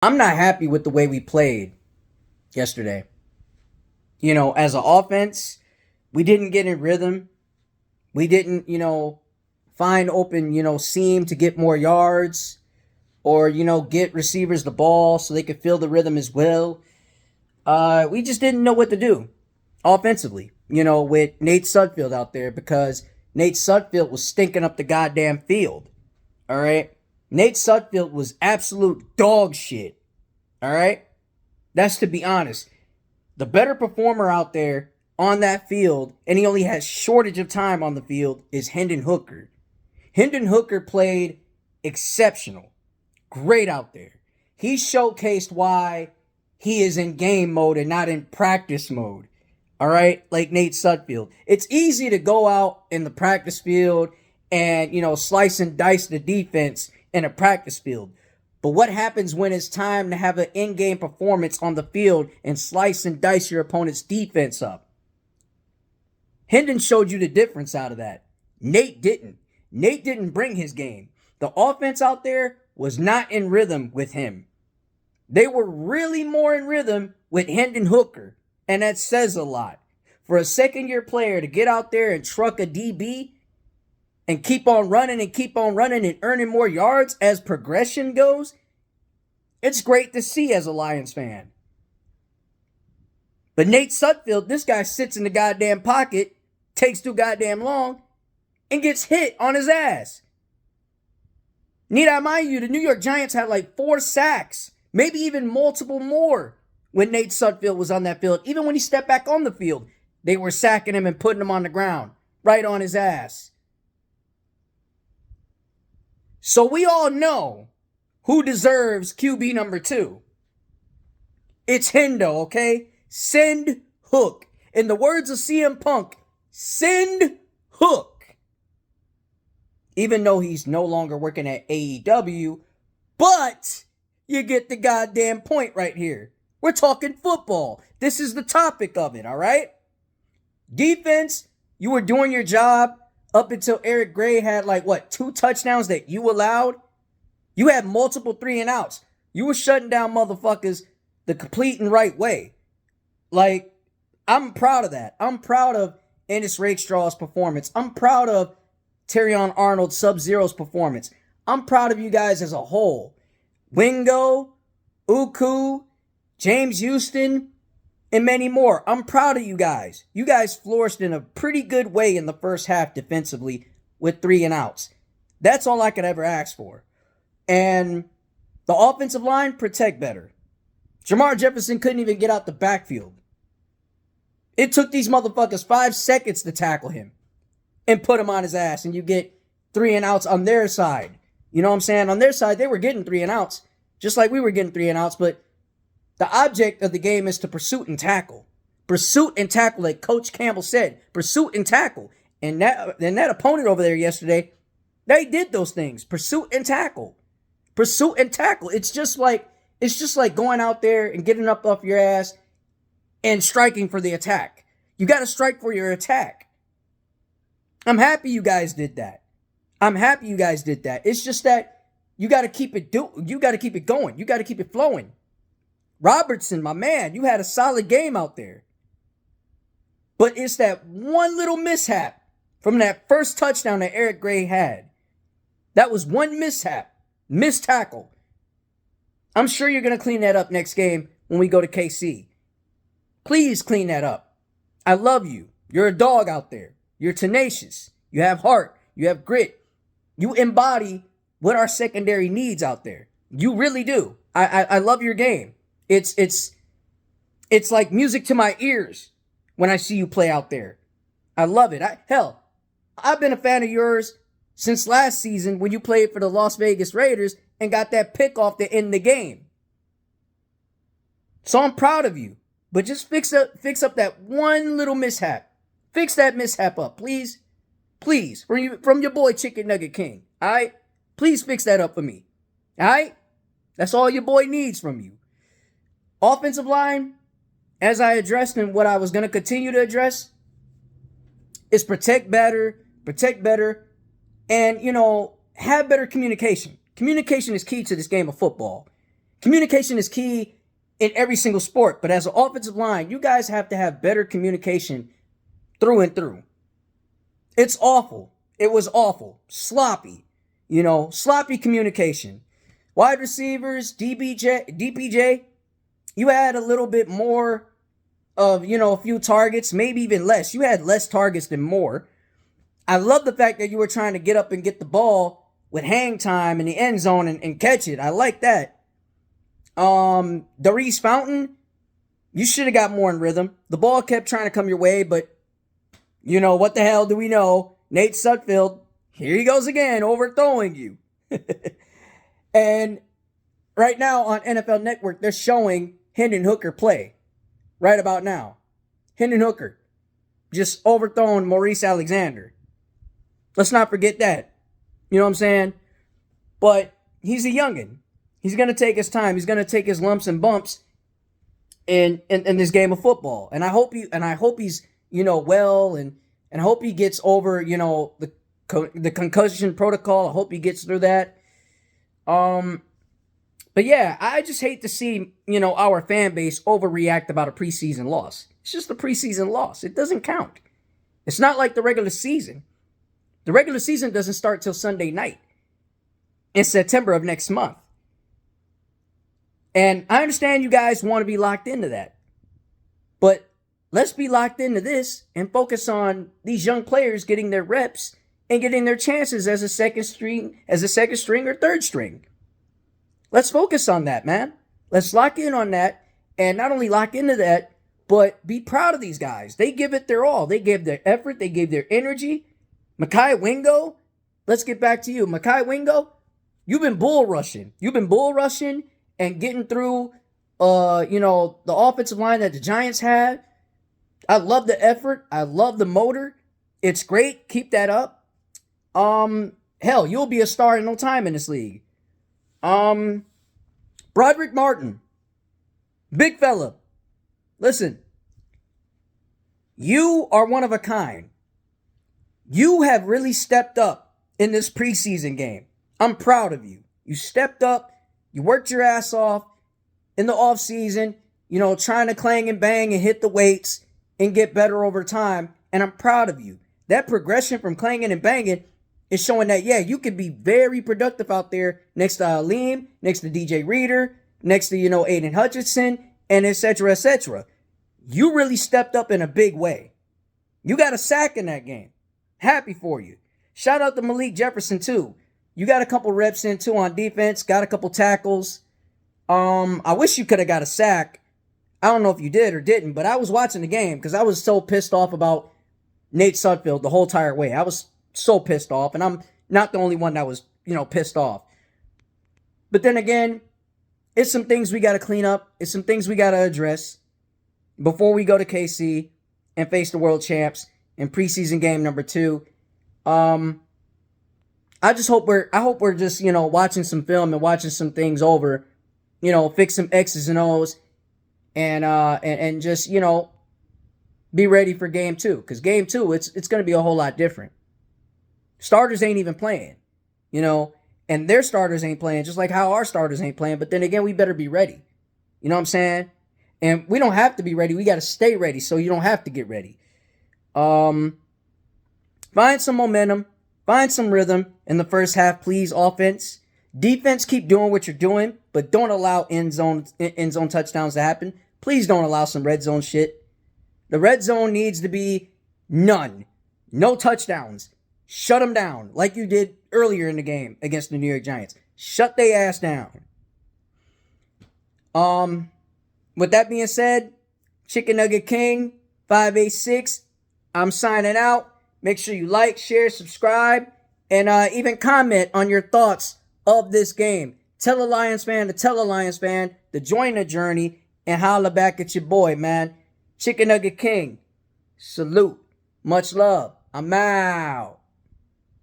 I'm not happy with the way we played yesterday. As an offense, we didn't get in rhythm. We didn't, find open, seam to get more yards or, get receivers the ball so they could feel the rhythm as well. We just didn't know what to do offensively, with Nate Sudfeld out there because Nate Sudfeld was stinking up the goddamn field. All right. Nate Sudfeld was absolute dog shit. All right. That's to be honest. The better performer out there on that field, and he only has shortage of time on the field, is Hendon Hooker. Hendon Hooker played exceptional. Great out there. He showcased why he is in game mode and not in practice mode. All right, like Nate Sudfeld. It's easy to go out in the practice field and, slice and dice the defense in a practice field. But what happens when it's time to have an in-game performance on the field and slice and dice your opponent's defense up? Hendon showed you the difference out of that. Nate didn't. Nate didn't bring his game. The offense out there was not in rhythm with him. They were really more in rhythm with Hendon Hooker, and that says a lot. For a second-year player to get out there and truck a DB and keep on running and earning more yards as progression goes, it's great to see as a Lions fan. But Nate Sudfeld, this guy sits in the goddamn pocket, takes too goddamn long, and gets hit on his ass. Need I mind you, the New York Giants had like 4 sacks, maybe even multiple more when Nate Sudfeld was on that field. Even when he stepped back on the field, they were sacking him and putting him on the ground, right on his ass. So we all know who deserves QB number 2. It's Hendo, okay? Send Hook. In the words of CM Punk, send Hook. Even though he's no longer working at AEW, but you get the goddamn point right here. We're talking football. This is the topic of it, all right? Defense, you were doing your job up until Eric Gray had 2 touchdowns that you allowed. You had multiple 3 and outs. You were shutting down motherfuckers the complete and right way. I'm proud of that. I'm proud of Ennis Rakestraw's performance. I'm proud of Terrion Arnold Sub-Zero's performance. I'm proud of you guys as a whole. Wingo, Uku, James Houston, and many more. I'm proud of you guys. You guys flourished in a pretty good way in the first half defensively with 3 and outs. That's all I could ever ask for. And the offensive line, protect better. Jamar Jefferson couldn't even get out the backfield. It took these motherfuckers 5 seconds to tackle him and put him on his ass, and you get 3 and outs on their side. You know what I'm saying? On their side, they were getting 3 and outs, just like we were getting 3 and outs, but the object of the game is to pursuit and tackle. Pursuit and tackle, like Coach Campbell said. Pursuit and tackle. And that opponent over there yesterday, they did those things. Pursuit and tackle. Pursuit and tackle. It's just like going out there and getting up off your ass and striking for the attack. You got to strike for your attack. I'm happy you guys did that. It's just that you got to keep it going. You got to keep it flowing. Robertson, my man, you had a solid game out there. But it's that one little mishap from that first touchdown that Eric Gray had. That was one mishap. Missed tackle. I'm sure you're going to clean that up next game when we go to KC. Please clean that up. I love you. You're a dog out there. You're tenacious. You have heart. You have grit. You embody what our secondary needs out there. You really do. I love your game. It's like music to my ears when I see you play out there. I love it. I've been a fan of yours since last season when you played for the Las Vegas Raiders and got that pick off to end the game. So I'm proud of you. But just fix up that one little mishap. Fix that mishap up, please. Please, from your boy Chicken Nugget King. All right? Please fix that up for me. All right? That's all your boy needs from you. Offensive line, as I addressed and what I was going to continue to address, is protect better, and, have better communication. Communication is key to this game of football. Communication is key in every single sport, but as an offensive line, you guys have to have better communication through and through. It's awful. It was awful. Sloppy. Sloppy communication. Wide receivers, DPJ, you had a little bit more of, a few targets, maybe even less. You had less targets than more. I love the fact that you were trying to get up and get the ball with hang time in the end zone and catch it. I like that. Darius Fountain, you should have got more in rhythm. The ball kept trying to come your way, but what the hell do we know? Nate Sudfeld, here he goes again, overthrowing you. And right now on NFL Network, they're showing Hendon Hooker play right about now. Hendon Hooker just overthrowing Maurice Alexander. Let's not forget that. You know what I'm saying? But he's a youngin'. He's going to take his time. He's going to take his lumps and bumps in this game of football. And I hope he's, well, and I hope he gets over, the concussion protocol. I hope he gets through that. But yeah, I just hate to see, our fan base overreact about a preseason loss. It's just a preseason loss. It doesn't count. It's not like the regular season. The regular season doesn't start till Sunday night in September of next month. And I understand you guys want to be locked into that. But let's be locked into this and focus on these young players getting their reps and getting their chances as a second string or third string. Let's focus on that, man. Let's lock in on that, and not only lock into that, but be proud of these guys. They give it their all. They gave their effort. They gave their energy. Mekhi Wingo, let's get back to you. Mekhi Wingo, you've been bull rushing. You've been bull rushing and getting through, the offensive line that the Giants had. I love the effort. I love the motor. It's great. Keep that up. Hell, you'll be a star in no time in this league. Broderick Martin, big fella. Listen, you are one of a kind. You have really stepped up in this preseason game. I'm proud of you. You stepped up. You worked your ass off in the offseason, trying to clang and bang and hit the weights and get better over time. And I'm proud of you. That progression from clanging and banging is showing that, yeah, you can be very productive out there next to Aleem, next to DJ Reader, next to, Aiden Hutchinson, and et cetera, et cetera. You really stepped up in a big way. You got a sack in that game. Happy for you. Shout out to Malik Jefferson, too. You got a couple reps in, too, on defense. Got a couple tackles. I wish you could have got a sack. I don't know if you did or didn't, but I was watching the game because I was so pissed off about Nate Sudfeld the whole entire way. I was so pissed off, and I'm not the only one that was, pissed off. But then again, it's some things we got to clean up. It's some things we got to address before we go to KC and face the world champs in preseason game number 2. I hope we're just, watching some film and watching some things over, fix some X's and O's and just, be ready for game 2. Because game 2, it's going to be a whole lot different. Starters ain't even playing, and their starters ain't playing, just like how our starters ain't playing. But then again, we better be ready. You know what I'm saying? And we don't have to be ready. We got to stay ready so you don't have to get ready. Find some momentum. Find some rhythm in the first half, please, offense. Defense, keep doing what you're doing, but don't allow end zone touchdowns to happen. Please don't allow some red zone shit. The red zone needs to be none. No touchdowns. Shut them down like you did earlier in the game against the New York Giants. Shut their ass down. With that being said, Chicken Nugget King 586, I'm signing out. Make sure you like, share, subscribe, and even comment on your thoughts of this game. Tell a Lions fan to tell a Lions fan to join the journey and holla back at your boy, man. Chicken Nugget King, salute. Much love. I'm out.